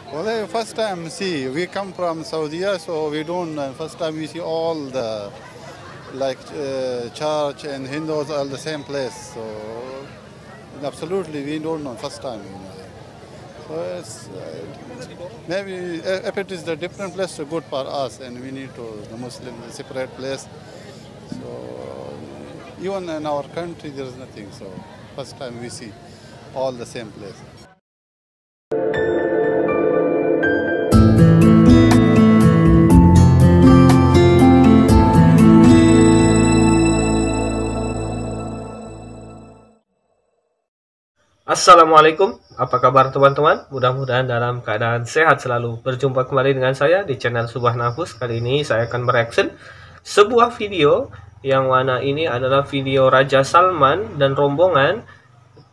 Well, first time, see, we come from Saudi, so we don't. First time we see all the church and Hindus are the same place. So absolutely, we don't know first time. So it's maybe if it is the different place, so good for us, and we need to the Muslim separate place. So even in our country, there is nothing. So first time we see all the same place. Assalamualaikum, apa kabar teman-teman? Mudah-mudahan dalam keadaan sehat selalu. Berjumpa kembali dengan saya di channel Subah Nafus. Kali ini saya akan mereaction sebuah video yang mana ini adalah video Raja Salman dan rombongan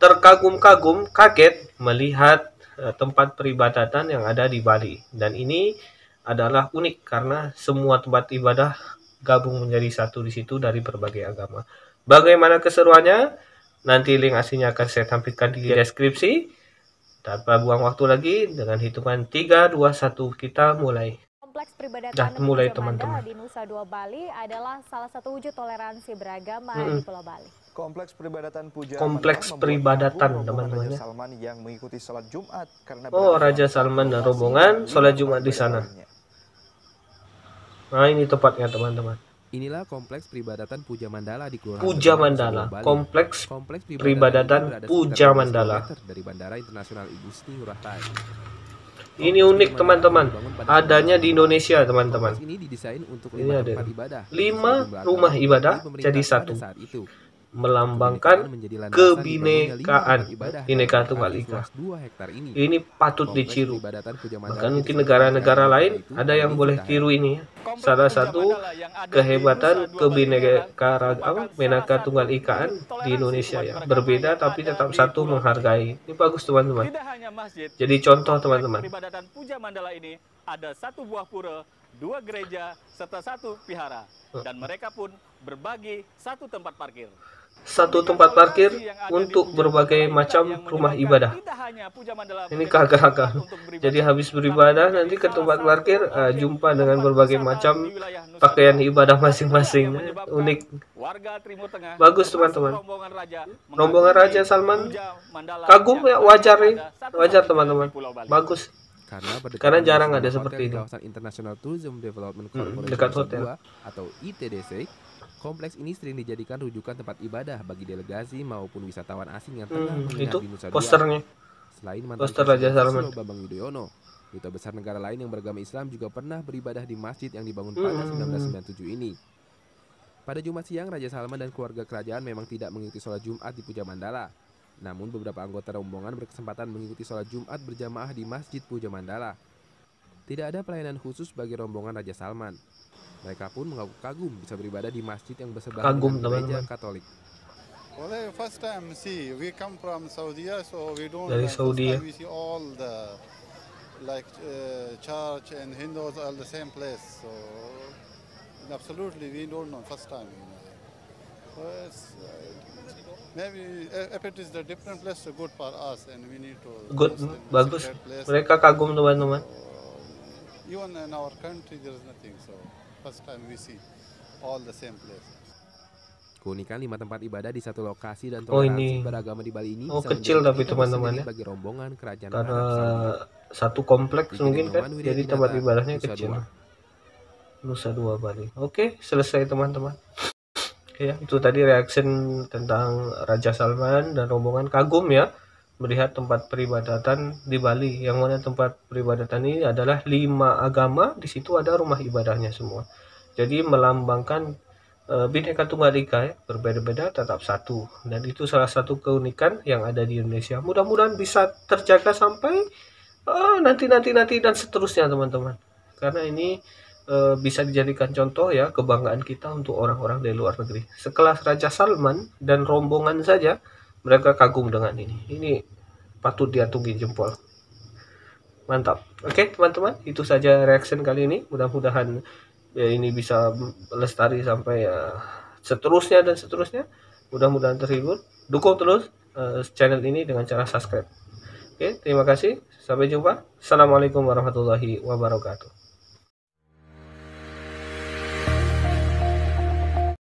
terkagum-kagum kaget melihat tempat peribadatan yang ada di Bali. Dan ini adalah unik karena semua tempat ibadah gabung menjadi satu di situ dari berbagai agama. Bagaimana keseruannya? Nanti link aslinya akan saya tampilkan di deskripsi. Tanpa buang waktu lagi, dengan hitungan 3, 2, 1 kita mulai. Kompleks peribadatan mulai Puja Mandala teman-teman. di Nusa Dua Bali adalah salah satu wujud toleransi beragama di Pulau Bali. Kompleks peribadatan Puja peribadatan teman-teman. Raja Salman yang mengikuti sholat Jumat karena Raja Salman dan rombongan sholat Jumat di sana. Nah, ini tepatnya teman-teman. Inilah kompleks peribadatan Puja Mandala di Kelurahan Puja Mandala, kompleks peribadatan Puja Mandala dari Bandara Internasional Igusti Ngurah Rai. Ini unik teman-teman, adanya di Indonesia teman-teman. Ini didesain untuk Ini 5 ada tempat ibadah, 5 rumah ibadah jadi satu, melambangkan kebinekaan, Bhinneka Tunggal Ika. Ini patut ditiru. Bahkan mungkin negara-negara lain ada yang boleh tiru ini. Salah satu kehebatan Bhinneka Tunggal Ikaan di Indonesia ya, berbeda tapi tetap satu menghargai. Ini bagus teman-teman. Jadi contoh teman-teman. Peribadatan Puja Mandala ini ada satu buah pura, 2 gereja, serta 1 vihara. Dan mereka pun berbagi satu tempat parkir. Satu tempat parkir untuk berbagai macam rumah ibadah. Ini kagak-kagak. Jadi habis beribadah nanti ke tempat parkir jumpa dengan berbagai macam pakaian ibadah masing-masing. Unik. Bagus teman-teman. Rombongan Raja Salman kagum ya, wajar nih. Wajar teman-teman. Bagus. Karena jarang ada seperti ini. Kawasan International Tourism Development Corporation dekat hotel atau ITDC. Kompleks ini sering dijadikan rujukan tempat ibadah bagi delegasi maupun wisatawan asing yang tengah menginap di Nusa Dua. Posternya. Selain poster Raja Salman, Bambang Yudhoyono, duta besar negara lain yang beragama Islam juga pernah beribadah di masjid yang dibangun pada 1997 ini. Pada Jumat siang, Raja Salman dan keluarga kerajaan memang tidak mengikuti sholat Jumat di Puja Mandala. Namun beberapa anggota rombongan berkesempatan mengikuti sholat Jumat berjamaah di Masjid Puja Mandala. Tidak ada pelayanan khusus bagi rombongan Raja Salman. Mereka pun mengaku kagum bisa beribadah di masjid yang bersebelahan dengan gereja Katolik. Well, first time, see, we come from Saudi, so we don't. Dari Saudi. We see all the church and Hindus are the same place. So absolutely, we don't know first time. So it's maybe if it is the different place, so good for us, and we need to. Good, bagus. Mereka kagum teman-teman. Even in our country, there is nothing. So first time we see all the same place. Keunikan 5 tempat ibadah di satu lokasi dan toleransi beragama di Bali ini bisa kecil tapi teman-teman ya, bagi rombongan kerajaan karena satu kompleks mungkin kan, jadi tempat ibadahnya kecil. Nusa Dua Bali. Oke, selesai teman-teman. Ya, itu tadi reaction tentang Raja Salman dan rombongan kagum ya melihat tempat peribadatan di Bali, yang mana tempat peribadatan ini adalah 5 agama, di situ ada rumah ibadahnya semua. Jadi melambangkan Bhinneka Tunggal Ika ya, berbeda-beda tetap satu, dan itu salah satu keunikan yang ada di Indonesia. Mudah-mudahan bisa terjaga sampai nanti dan seterusnya teman-teman, karena ini bisa dijadikan contoh ya, kebanggaan kita untuk orang-orang dari luar negeri. Sekelas Raja Salman dan rombongan saja mereka kagum dengan ini. Ini patut diacungi jempol. Mantap. Oke teman-teman, itu saja reaction kali ini. Mudah-mudahan ya, ini bisa lestari sampai seterusnya dan seterusnya. Mudah-mudahan terhibur. Dukung terus channel ini dengan cara subscribe. Oke, terima kasih. Sampai jumpa. Assalamualaikum warahmatullahi wabarakatuh.